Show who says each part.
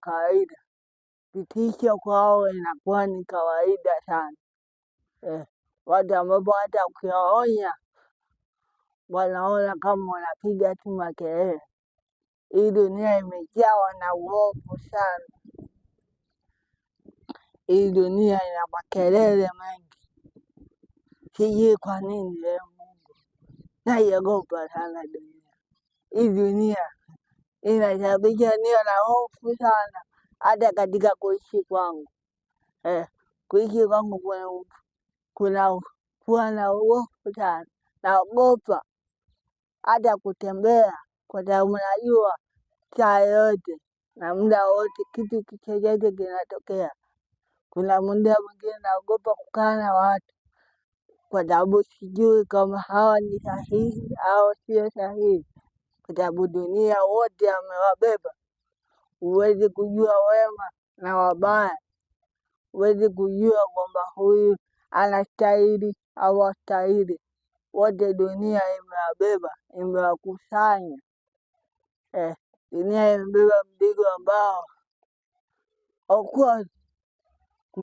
Speaker 1: kawaida. Vitisho kwao inakuwa ni kawaida sana. Watu ambapo hata ukiwaonya wanaona kama wanapiga tu makelele. Hii dunia imejawa na uovu sana. Hii dunia ina makelele mengi. Sijui kwa nini leo Mungu naiogopa sana dunia. Hii dunia inasababisha niwe na hofu sana hata katika kuishi kwangu. Kuishi kwangu kuna kuwa na hofu sana. Naogopa hata kutembea kwa sababu najua saa yote na muda wote kitu chochote kinatokea. Kuna muda mwingine naogopa kukaa na watu kwa sababu sijui kama hawa ni sahihi au sio sahihi. Kwa sababu dunia wote amewabeba. Huwezi kujua wema na wabaya. Huwezi kujua kwamba huyu anastahili au hastahili. Wote dunia imewabeba, imewakusanya. Dunia imebeba mzigo ambao of course